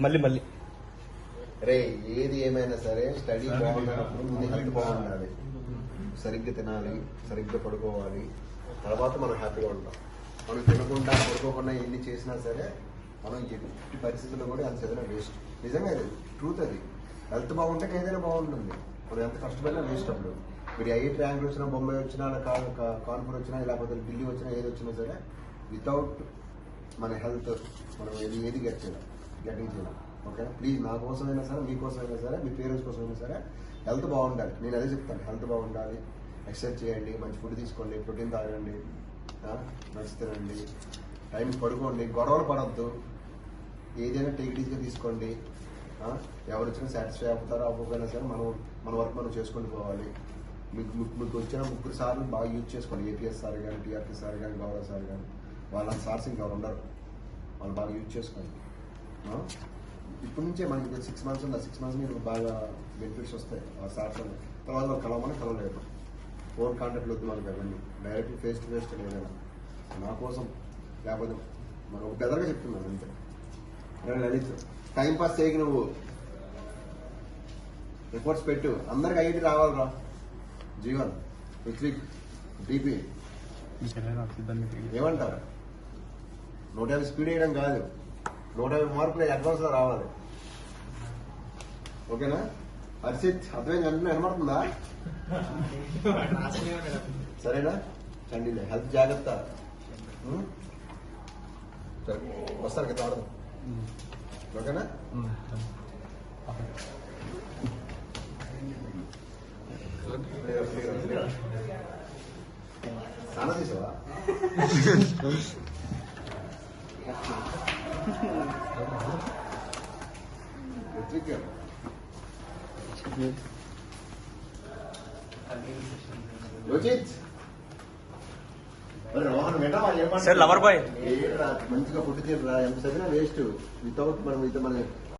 మళ్ళీ మళ్ళీ రే ఏది ఏమైనా సరే స్టడీ బాగున్నప్పుడు ముందు హెల్త్ బాగుండాలి, సరిగ్గా తినాలి, సరిగ్గా పడుకోవాలి, తర్వాత మనం హ్యాపీగా ఉంటాం. మనం తినకుండా పడుకోకుండా ఎన్ని చేసినా సరే మనం ఎట్టి పరిస్థితుల్లో కూడా అంత చదివిన వేస్ట్. నిజంగా అది ట్రూత్. అది హెల్త్ బాగుంటే ఏదైనా బాగుంటుంది. మనం ఎంత కష్టపడినా వేస్ట్. అప్పుడు మీరు 8 ర్యాంకులు వచ్చినా, బొంబాయి వచ్చినా, కాన్పూర్ వచ్చినా, లేకపోతే ఢిల్లీ వచ్చినా, ఏది వచ్చినా సరే వితౌట్ మన హెల్త్ మనం ఏది గెటింగ్ చేయాలి. ఓకే, ప్లీజ్ నా కోసమైనా సరే, మీకోసమైనా సరే, మీ పేరెంట్స్ కోసమైనా సరే హెల్త్ బాగుండాలి. నేను అదే చెప్తాను, హెల్త్ బాగుండాలి. ఎక్సర్సైజ్ చేయండి, మంచి ఫుడ్ తీసుకోండి, ప్రోటీన్ తాగండి, మంచి తినండి, టైం పడుకోండి, గొడవలు పడద్దు, ఏదైనా టేక్ ఈజీగా తీసుకోండి. ఎవరు వచ్చినా సాటిస్ఫై అవుతారో అవ్వకపోయినా సరే మన వర్క్ మనం చేసుకుంటూ పోవాలి. మీకు వచ్చిన 3 సార్లు బాగా యూజ్ చేసుకోండి. ఏపీఎస్ సార్ కానీ, టీఆర్పీ సార్ కానీ, గౌరవ సార్ కానీ, వాళ్ళ సార్స్ ఇంకెవరు ఉండరు. వాళ్ళు బాగా యూజ్ చేసుకోండి. ఇప్పటి నుంచే మనకి 6 మంత్స్ ఉంది. 6 మంత్స్ మీకు బాగా బెనిఫిట్స్ వస్తాయి. ఆ సార్స్ తర్వాత వాళ్ళు కలవలేదు. ఫోన్ కాంటాక్ట్లు వద్దు మనకి, అవన్నీ డైరెక్ట్ ఫేస్ టు ఫేస్ ఏదైనా నా కోసం, లేకపోతే మనం ఒక బెదర్గా చెప్తున్నాను అంతే. లలిత్ టైం పాస్ చేయకి నువ్వు రిపోర్ట్స్ పెట్టు, అందరికి ఐఐటి రావాలరా. జీవన్, రుత్విక్, డిపి ఏమంటారు? 150 స్పీడ్ వేయడం కాదు, 150 మార్కులు అడ్వాన్స్ లో రావాలి. ఓకేనా? హర్షిత్ అర్థమైంది అంటే వినపడుతుందా? సరేనా? చండి హెల్త్ జాగ్రత్త. వస్తారు కదా ఆడదాం. ఓకేనా? స్నానం చేసావా? సార్ లవర్ బాయ్ మంచిగా ఫుడ్ తినరా. ఎంత చదివినా వేస్ట్. వితౌట్ మనం